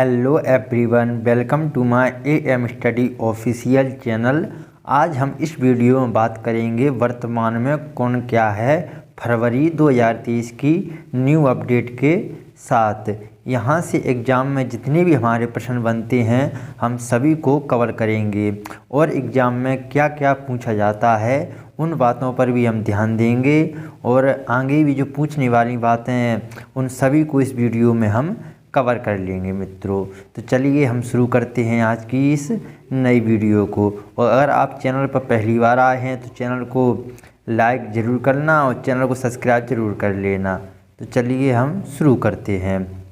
Hello everyone, welcome to my AM study official channel. आज हम इस वीडियो में बात करेंगे वर्तमान में कौन क्या है फरवरी 2023 की न्यू अपडेट के साथ। यहाँ से एग्ज़ाम में जितने भी हमारे प्रश्न बनते हैं हम सभी को कवर करेंगे और एग्ज़ाम में क्या क्या पूछा जाता है उन बातों पर भी हम ध्यान देंगे और आगे भी जो पूछने वाली बातें हैं उन सभी को इस वीडियो में हम कवर कर लेंगे मित्रों। तो चलिए हम शुरू करते हैं आज की इस नई वीडियो को। और अगर आप चैनल पर पहली बार आए हैं तो चैनल को लाइक ज़रूर करना और चैनल को सब्सक्राइब ज़रूर कर लेना। तो चलिए हम शुरू करते हैं।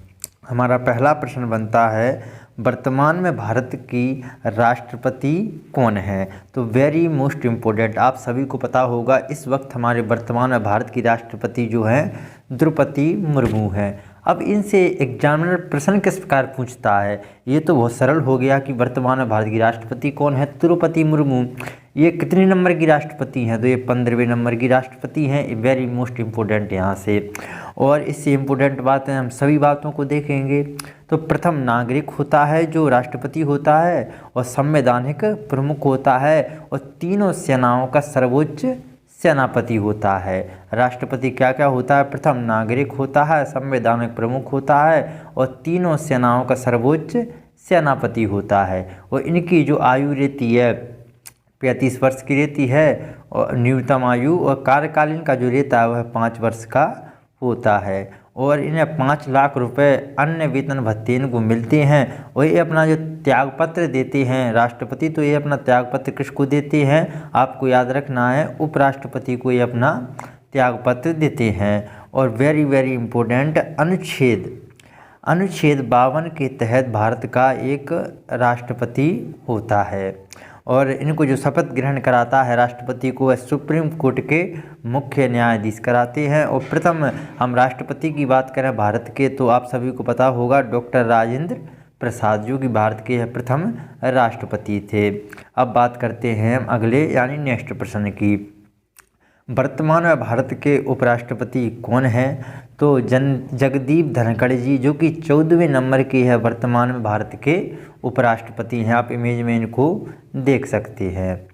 हमारा पहला प्रश्न बनता है, वर्तमान में भारत की राष्ट्रपति कौन है? तो वेरी मोस्ट इम्पोर्टेंट, आप सभी को पता होगा इस वक्त हमारे वर्तमान में भारत की राष्ट्रपति जो है द्रौपदी मुर्मू हैं। अब इनसे एग्जामिनर प्रश्न किस प्रकार पूछता है, ये तो बहुत सरल हो गया कि वर्तमान में भारत की राष्ट्रपति कौन है? द्रौपदी मुर्मू। ये कितने नंबर की राष्ट्रपति हैं? तो ये 15वें नंबर की राष्ट्रपति हैं। वेरी मोस्ट इम्पोर्टेंट यहाँ से। और इससे इम्पोर्टेंट बातें हम सभी बातों को देखेंगे। तो प्रथम नागरिक होता है जो राष्ट्रपति होता है और संवैधानिक प्रमुख होता है और तीनों सेनाओं का सर्वोच्च सेनापति होता है। राष्ट्रपति क्या क्या होता है? प्रथम नागरिक होता है, संवैधानिक प्रमुख होता है और तीनों सेनाओं का सर्वोच्च सेनापति होता है। और इनकी जो आयु रहती है 35 वर्ष की रहती है और न्यूनतम आयु, और कार्यकाल इनका जो रहता है वह 5 वर्ष का होता है। और इन्हें 5 लाख रुपए अन्य वेतन भत्ते इनको मिलते हैं। और ये अपना जो त्यागपत्र देते हैं राष्ट्रपति, तो ये अपना त्यागपत्र किसको देते हैं? आपको याद रखना है, उपराष्ट्रपति को ये अपना त्यागपत्र देते हैं। और वेरी वेरी इम्पोर्टेंट, अनुच्छेद 52 के तहत भारत का एक राष्ट्रपति होता है। और इनको जो शपथ ग्रहण कराता है राष्ट्रपति को, वह सुप्रीम कोर्ट के मुख्य न्यायाधीश कराते हैं। और प्रथम हम राष्ट्रपति की बात करें भारत के, तो आप सभी को पता होगा डॉक्टर राजेंद्र प्रसाद, जो कि भारत के प्रथम राष्ट्रपति थे। अब बात करते हैं हम अगले यानी नेक्स्ट प्रश्न की। वर्तमान में भारत के उपराष्ट्रपति कौन हैं? तो जगदीप धनखड़ जी, जो कि 14वें नंबर के है वर्तमान में भारत के उपराष्ट्रपति हैं। आप इमेज में इनको देख सकते हैं।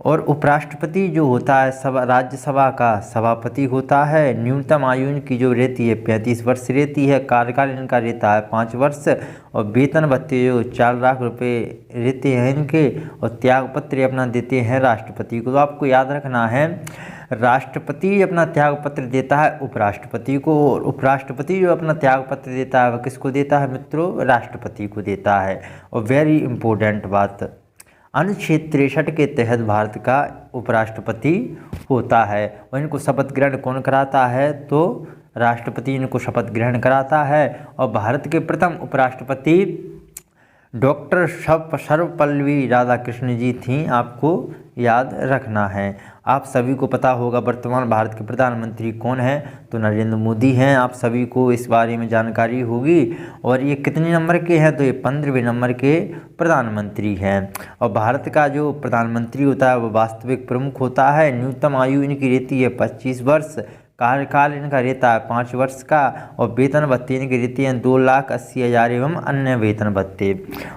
और उपराष्ट्रपति जो होता है राज्यसभा का सभापति होता है। न्यूनतम आयु इनकी जो रहती है 35 वर्ष रहती है। कार्यकाल इनका रहता है 5 वर्ष और वेतन भत्ते जो 4 लाख रुपए रहते हैं इनके। और त्यागपत्र अपना देते हैं राष्ट्रपति को। तो आपको याद रखना है, राष्ट्रपति अपना त्यागपत्र देता है उपराष्ट्रपति को, और उपराष्ट्रपति जो अपना त्यागपत्र देता है वह किसको देता है मित्रों? राष्ट्रपति को देता है। और वेरी इम्पोर्टेंट बात, अनुच्छेद 63 के तहत भारत का उपराष्ट्रपति होता है। और इनको शपथ ग्रहण कौन कराता है? तो राष्ट्रपति इनको शपथ ग्रहण कराता है। और भारत के प्रथम उपराष्ट्रपति डॉक्टर सर्वपल्ली राधाकृष्णन जी थी, आपको याद रखना है। आप सभी को पता होगा वर्तमान भारत के प्रधानमंत्री कौन हैं? तो नरेंद्र मोदी हैं। आप सभी को इस बारे में जानकारी होगी। और ये कितने नंबर के हैं? तो ये 15वें नंबर के प्रधानमंत्री हैं। और भारत का जो प्रधानमंत्री होता है वह वास्तविक प्रमुख होता है। न्यूनतम आयु इनकी रहती है 25 वर्ष। कार्यकाल इनका रहता है 5 वर्ष का। और वेतन भत्ते इनकी रहती हैं 2,80,000 एवं अन्य वेतन भत्ते।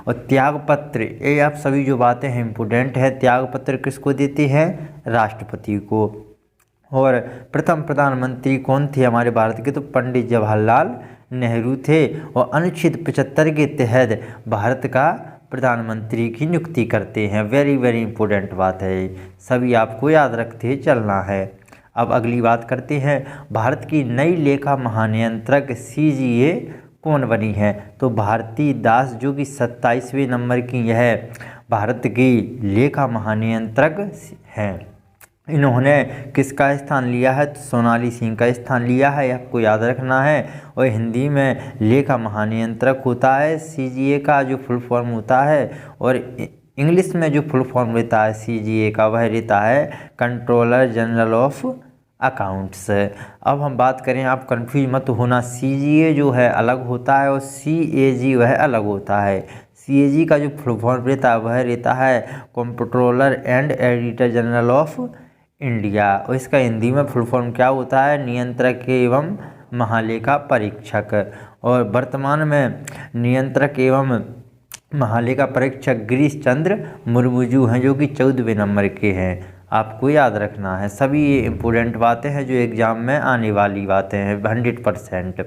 और त्यागपत्र, ये आप सभी जो बातें हैं इम्पोर्टेंट है। त्यागपत्र किसको देते हैं? राष्ट्रपति को। और प्रथम प्रधानमंत्री कौन थे हमारे भारत के? तो पंडित जवाहरलाल नेहरू थे। और अनुच्छेद 75 के तहत भारत का प्रधानमंत्री की नियुक्ति करते हैं। वेरी वेरी इंपॉर्टेंट बात है, सभी आपको याद रखते चलना है। अब अगली बात करते हैं, भारत की नई लेखा महानियंत्रक CGA कौन बनी है? तो भारती दास, जो कि 27वें नंबर की यह भारत की लेखा महानियंत्रक हैं। इन्होंने किसका स्थान लिया है? तो सोनाली सिंह का स्थान लिया है, आपको याद रखना है। और हिंदी में लेखा महानियंत्रक होता है CGA का जो फुल फॉर्म होता है। और इंग्लिश में जो फुल फॉर्म रहता है CGA का वह रहता है कंट्रोलर जनरल ऑफ अकाउंट्स। अब हम बात करें, आप कंफ्यूज मत होना, CGA जो है अलग होता है और CAG वह अलग होता है। CAG का जो फुल फॉर्म रहता है वह रहता है controller and editor general of India. और इसका हिंदी में फुल फॉर्म क्या होता है? नियंत्रक एवं महालेखा परीक्षक। और वर्तमान में नियंत्रक एवं महालेखा परीक्षक गिरीश चंद्र मुर्मू हैं, जो कि 14वें नंबर के हैं। आपको याद रखना है, सभी ये इम्पोर्टेंट बातें हैं जो एग्ज़ाम में आने वाली बातें हैं 100%।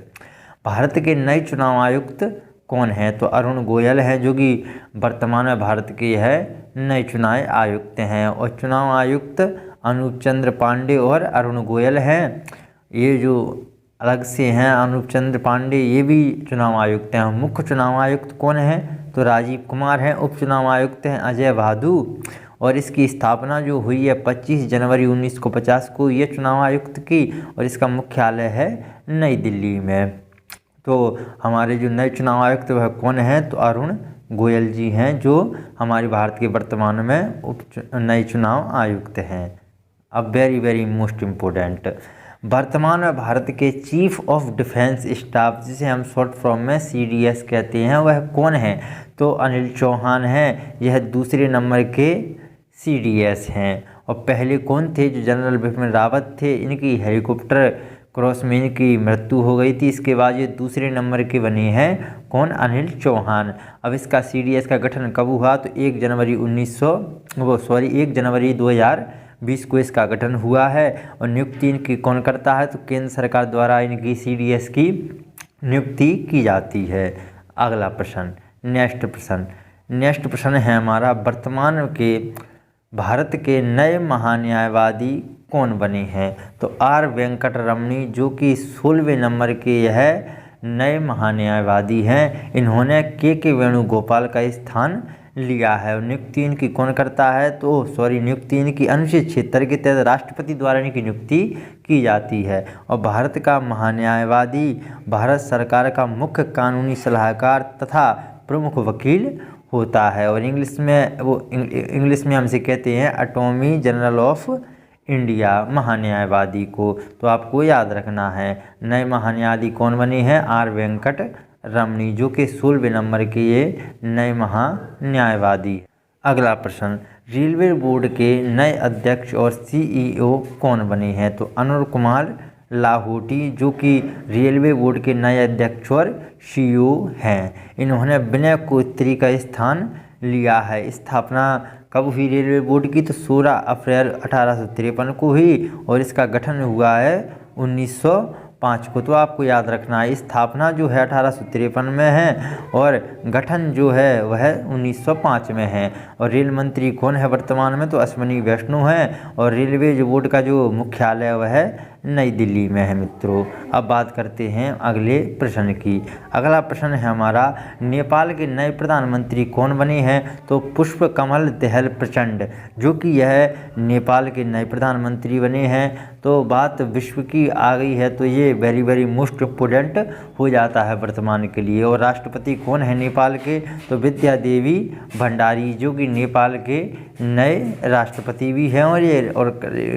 भारत के नए चुनाव आयुक्त कौन हैं? तो अरुण गोयल हैं, जो कि वर्तमान में भारत के नए चुनाव आयुक्त हैं। और चुनाव आयुक्त अनूप चंद्र पांडे और अरुण गोयल हैं। ये जो अलग से हैं अनूप चंद्र पांडे, ये भी चुनाव आयुक्त हैं। मुख्य चुनाव आयुक्त कौन हैं? तो राजीव कुमार हैं। उप चुनाव आयुक्त हैं अजय भादु। और इसकी स्थापना जो हुई है 25 जनवरी 1950 को ये चुनाव आयुक्त की, और इसका मुख्यालय है नई दिल्ली में। तो हमारे जो नए चुनाव आयुक्त वह कौन हैं? तो अरुण गोयल जी हैं, जो हमारे भारत के वर्तमान में नए चुनाव आयुक्त हैं। अब वेरी वेरी मोस्ट इम्पोर्टेंट, वर्तमान में भारत के चीफ ऑफ डिफेंस स्टाफ, जिसे हम शॉर्ट फॉर्म में CDS कहते हैं, वह कौन है? तो अनिल चौहान हैं। यह दूसरे नंबर के CDS हैं। और पहले कौन थे? जो जनरल बिपिन रावत थे। इनकी हेलीकॉप्टर क्रॉस में इनकी मृत्यु हो गई थी। इसके बाद ये दूसरे नंबर के बने हैं कौन? अनिल चौहान। अब इसका CDS का गठन कब हुआ? तो 1 जनवरी 2020 को इसका गठन हुआ है। और नियुक्ति इनकी कौन करता है? तो केंद्र सरकार द्वारा इनकी CDS की नियुक्ति की जाती है। अगला प्रश्न, नेक्स्ट प्रश्न है हमारा, वर्तमान के भारत के नए महान्यायवादी कौन बने हैं? तो R वेंकट रमणी, जो कि 16वें नंबर के यह नए महान्यायवादी हैं। इन्होंने के वेणुगोपाल का स्थान लिया है। और नियुक्ति इनकी कौन करता है? तो नियुक्ति इनकी अनुच्छेद 76 के तहत राष्ट्रपति द्वारा इनकी नियुक्ति की जाती है। और भारत का महान्यायवादी भारत सरकार का मुख्य कानूनी सलाहकार तथा प्रमुख वकील होता है। और इंग्लिश में हमसे कहते हैं अटॉर्नी जनरल ऑफ इंडिया महान्यायवादी को। तो आपको याद रखना है नए महान्यायवादी कौन बने हैं? R वेंकट रमणी, जो कि 16वें नंबर के ये नए महान्यायवादी। अगला प्रश्न, रेलवे बोर्ड के नए अध्यक्ष और CEO कौन बने हैं? तो अनुर कुमार लाहौटी, जो कि रेलवे बोर्ड के नए अध्यक्ष और CEO हैं। इन्होंने विनय कोत्री का स्थान लिया है। स्थापना कब हुई रेलवे बोर्ड की? तो 16 अप्रैल 1853 को हुई। और इसका गठन हुआ है 1905 को। तो आपको याद रखना है स्थापना जो है 1853 में है, और गठन जो है वह 1905 में है। और रेल मंत्री कौन है वर्तमान में? तो अश्विनी वैष्णव हैं। और रेलवे जो बोर्ड का जो मुख्यालय वह है नई दिल्ली में है मित्रों। अब बात करते हैं अगले प्रश्न की। अगला प्रश्न है हमारा, नेपाल के नए प्रधानमंत्री कौन बने हैं? तो पुष्प कमल दहल प्रचंड, जो कि यह नेपाल के नए प्रधानमंत्री बने हैं। तो बात विश्व की आ गई है, तो ये वेरी वेरी मोस्ट इम्पोर्टेंट हो जाता है वर्तमान के लिए। और राष्ट्रपति कौन है नेपाल के? तो विद्या देवी भंडारी, जो कि नेपाल के नए राष्ट्रपति भी हैं। और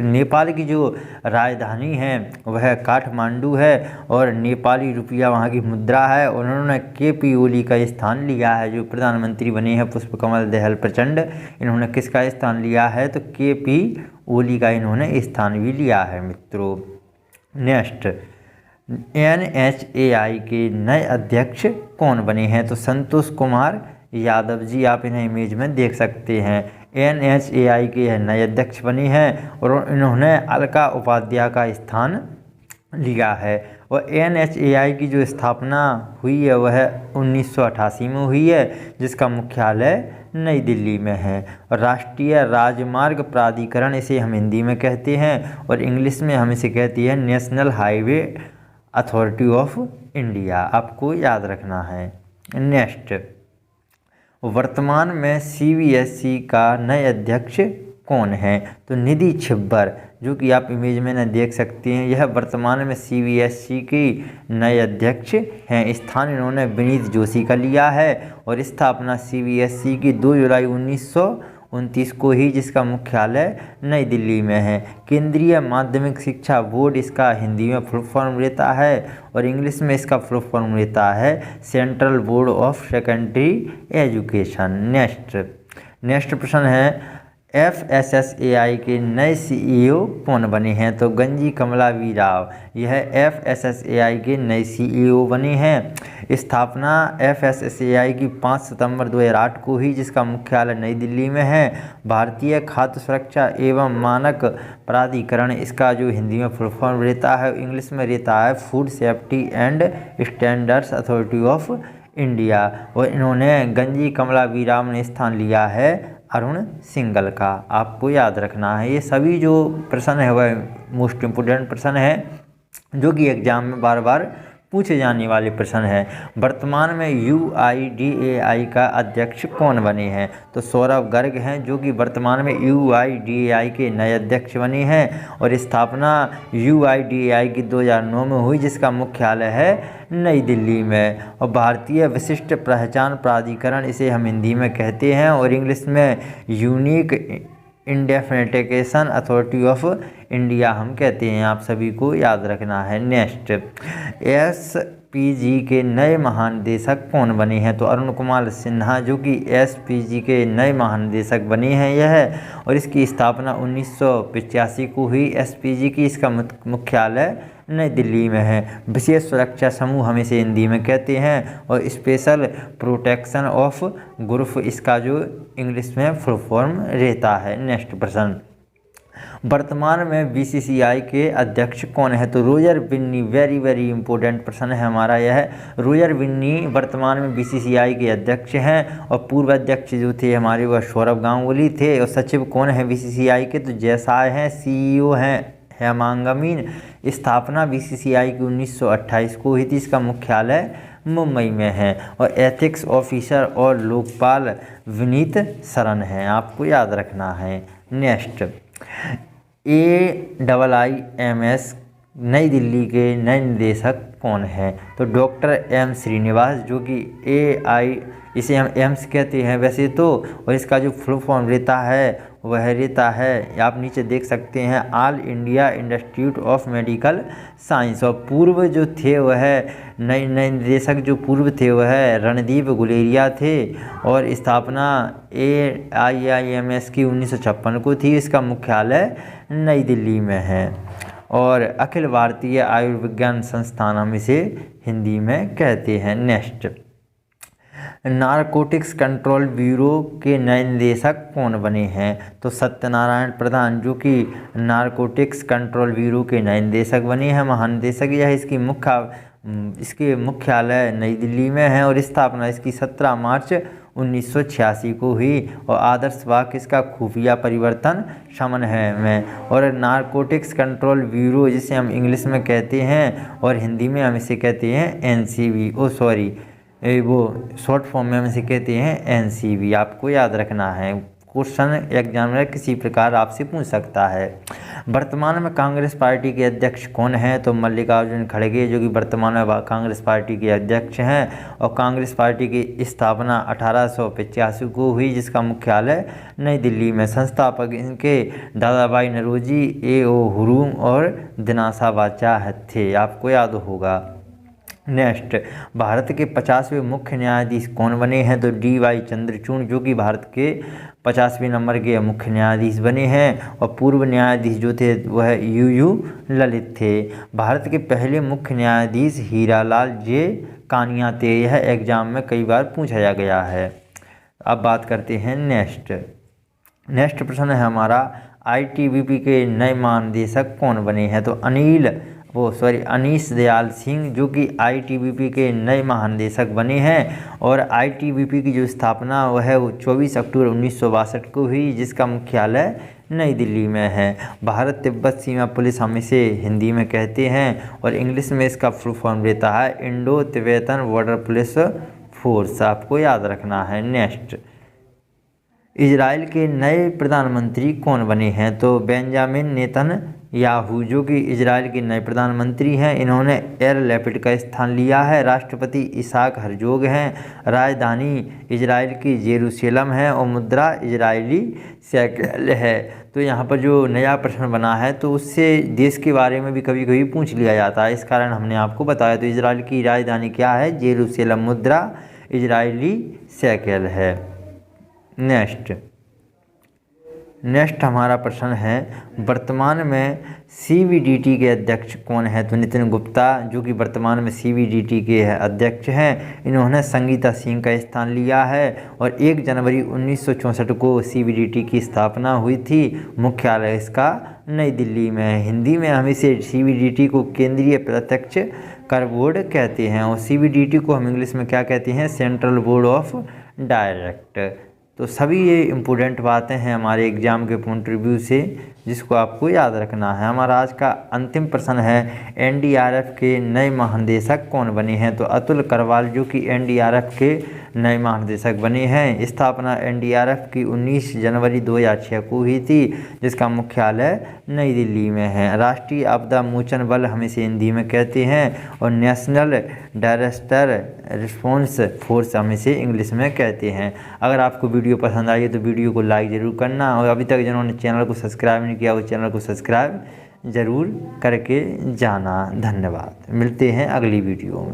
नेपाल की जो राजधानी है वह काठमांडू है। और नेपाली रुपया वहाँ की मुद्रा है। और उन्होंने KP ओली का स्थान लिया है। जो प्रधानमंत्री बने हैं पुष्पकमल दहल प्रचंड, इन्होंने किसका स्थान लिया है? तो KP ओली का इन्होंने स्थान भी लिया है मित्रों। नेक्स्ट, NHAI के नए अध्यक्ष कौन बने हैं? तो संतोष कुमार यादव जी, आप इन्हें इमेज में देख सकते हैं। NHAI के यह नए अध्यक्ष बने हैं। और इन्होंने अलका उपाध्याय का स्थान लिया है। और NHAI की जो स्थापना हुई है वह 1988 में हुई है, जिसका मुख्यालय नई दिल्ली में है। और राष्ट्रीय राजमार्ग प्राधिकरण इसे हम हिंदी में कहते हैं, और इंग्लिश में हम इसे कहते हैं national highway authority of India. आपको याद रखना है। नेक्स्ट, वर्तमान में CBSE का नए अध्यक्ष कौन है? तो निधि छिब्बर, जो कि आप इमेज में न देख सकते हैं, यह वर्तमान में CBSE की नए अध्यक्ष हैं। स्थान इन्होंने विनीत जोशी का लिया है। और स्थापना CBSE की 2 जुलाई 1929 को ही, जिसका मुख्यालय नई दिल्ली में है। केंद्रीय माध्यमिक शिक्षा बोर्ड इसका हिंदी में फुल फॉर्म रहता है, और इंग्लिश में इसका फुल फॉर्म रहता है central board of secondary education. Next प्रश्न है, FSSAI के नए CEO कौन बने हैं? तो गंजी कमला वी राव यह FSSAI के नए CEO बने हैं। स्थापना FSSAI की 5 सितंबर 2008 को हुई, जिसका मुख्यालय नई दिल्ली में है। भारतीय खाद्य सुरक्षा एवं मानक प्राधिकरण, इसका जो हिंदी में फुल फॉर्म रहता है, इंग्लिश में रहता है food safety and standards authority of India. और इन्होंने गंजी कमला वी राव ने स्थान लिया है अरुण सिंघल का। आपको याद रखना है, ये सभी जो प्रश्न है वह मोस्ट इम्पोर्टेंट प्रश्न है जो कि एग्जाम में बार बार पूछे जाने वाले प्रश्न है। वर्तमान में UIDAI का अध्यक्ष कौन बने हैं? तो सौरभ गर्ग हैं, जो कि वर्तमान में UIDAI के नए अध्यक्ष बने हैं। और स्थापना UIDAI की 2009 में हुई, जिसका मुख्यालय है नई दिल्ली में। और भारतीय विशिष्ट पहचान प्राधिकरण, इसे हम हिंदी में कहते हैं, और इंग्लिश में unique identification authority of India हम कहते हैं। आप सभी को याद रखना है। नेक्स्ट, SPG के नए महानिदेशक कौन बने हैं? तो अरुण कुमार सिन्हा, जो कि SPG के नए महानिदेशक बने हैं यह। और इसकी स्थापना 1985 को हुई SPG की। इसका मुख्यालय नई दिल्ली में है। विशेष सुरक्षा समूह हम इसे हिंदी में कहते हैं, और स्पेशल प्रोटेक्शन ऑफ ग्रुप, इसका जो इंग्लिश में फुल फॉर्म रहता है। नेक्स्ट प्रश्न, वर्तमान में BCCI के अध्यक्ष कौन है? तो Roger Binny, very very important प्रश्न है हमारा यह। रोजर बिन्नी वर्तमान में BCCI के अध्यक्ष हैं, और पूर्व अध्यक्ष जो थे हमारे वह सौरभ गांगुली थे। और सचिव कौन है BCCI के? तो जयसाय हैं। CEO हैं हेमांगमीन। स्थापना BCCI की 1928 को हुई थी। इसका मुख्यालय मुंबई में है। और एथिक्स ऑफिसर और लोकपाल विनीत शरण हैं। आपको याद रखना है। नेक्स्ट, AIIMS नई दिल्ली के नए निदेशक कौन हैं? तो डॉक्टर M श्रीनिवास, जो कि इसे हम एम्स कहते हैं वैसे तो, और इसका जो फुल फॉर्म रहता है वह रहता है, आप नीचे देख सकते हैं, all India institute of medical science. और पूर्व जो थे वह नए निदेशक जो पूर्व थे वह रणदीप गुलेरिया थे। और स्थापना AIIMS की 1956 को थी। इसका मुख्यालय नई दिल्ली में है। और अखिल भारतीय आयुर्विज्ञान संस्थान हम इसे हिंदी में कहते हैं। नेक्स्ट, नारकोटिक्स कंट्रोल ब्यूरो के नए निदेशक कौन बने हैं? तो सत्यनारायण प्रधान, जो कि नारकोटिक्स कंट्रोल ब्यूरो के नए निदेशक बने हैं, महानिदेशक। यह इसके मुख्यालय नई दिल्ली में है। और स्थापना इसकी 17 मार्च 1986 को हुई। और आदर्श वाक्य इसका खुफिया परिवर्तन शमन है में। और नारकोटिक्स कंट्रोल ब्यूरो, जिसे हम इंग्लिश में कहते हैं और हिंदी में हम इसे कहते हैं NCB, वो शॉर्ट फॉर्म में हम इसे कहते हैं NCB। आपको याद रखना है, क्वेश्चन एग्जामिनर किसी प्रकार आपसे पूछ सकता है। वर्तमान में कांग्रेस पार्टी के अध्यक्ष कौन है? तो मल्लिकार्जुन खड़गे, जो कि वर्तमान में कांग्रेस पार्टी के अध्यक्ष हैं। और कांग्रेस पार्टी की स्थापना 1885 को हुई, जिसका मुख्यालय नई दिल्ली में। संस्थापक इनके दादा भाई नौरोजी, A.O. हुरूम और दिनाशा बाचा थे। आपको याद होगा। नेक्स्ट, भारत के 50वें मुख्य न्यायाधीश कौन बने हैं? तो D.Y. चंद्रचूड़, जो कि भारत के 50वें नंबर के मुख्य न्यायाधीश बने हैं। और पूर्व न्यायाधीश जो थे वह U.U. ललित थे। भारत के पहले मुख्य न्यायाधीश हीरालाल J. कानिया थे। यह एग्जाम में कई बार पूछा गया है। अब बात करते हैं नेक्स्ट प्रश्न है हमारा, ITBP के नए महानिदेशक कौन बने हैं? तो अनीश दयाल सिंह, जो कि ITBP के नए महानिदेशक बने हैं। और ITBP की जो स्थापना वह 24 अक्टूबर 1962 को हुई, जिसका मुख्यालय नई दिल्ली में है। भारत तिब्बत सीमा पुलिस हम इसे हिंदी में कहते हैं, और इंग्लिश में इसका फुल फॉर्म रहता है Indo Tibetan border police force. आपको याद रखना है। नेक्स्ट, इजराइल के नए प्रधानमंत्री कौन बने हैं? तो बेंजामिन नेतन्याहू, जो कि इजराइल के नए प्रधानमंत्री हैं। इन्होंने याइर लैपिड का स्थान लिया है। राष्ट्रपति इसाक हरजोग हैं। राजधानी इजराइल की जेरूसलम है। और मुद्रा इजरायली शेकेल है। तो यहाँ पर जो नया प्रश्न बना है तो उससे देश के बारे में भी कभी कभी पूछ लिया जाता है, इस कारण हमने आपको बताया। तो इजराइल की राजधानी क्या है? जेरूसलम। मुद्रा इजरायली शेकेल है। नेक्स्ट, नेक्स्ट हमारा प्रश्न है, वर्तमान में CBDT के अध्यक्ष कौन है? तो नितिन गुप्ता, जो कि वर्तमान में CBDT के अध्यक्ष हैं। इन्होंने संगीता सिंह का स्थान लिया है और 1 जनवरी 1964 को CBDT की स्थापना हुई थी। मुख्यालय इसका नई दिल्ली में है। हिंदी में हम इसे CBDT को केंद्रीय प्रत्यक्ष कर बोर्ड कहते हैं और CBDT को हम इंग्लिश में क्या कहते हैं? Central board of direct. तो सभी ये इम्पोर्टेंट बातें हैं हमारे एग्ज़ाम के पॉइंट रिव्यू से, जिसको आपको याद रखना है। हमारा आज का अंतिम प्रश्न है, NDRF के नए महानिदेशक कौन बने हैं? तो अतुल करवाल, जो कि NDRF के नए महानिदेशक बने हैं। स्थापना NDRF की 19 जनवरी 2006 को हुई थी, जिसका मुख्यालय नई दिल्ली में है। राष्ट्रीय आपदा मोचन बल हम इसे हिंदी में कहते हैं और नेशनल डिजास्टर रिस्पॉन्स फोर्स हम इसे इंग्लिश में कहते हैं। अगर आपको वीडियो पसंद आई है तो वीडियो को लाइक ज़रूर करना और अभी तक जिन्होंने चैनल को सब्सक्राइब नहीं किया वो चैनल को सब्सक्राइब ज़रूर करके जाना। धन्यवाद। मिलते हैं अगली वीडियो में।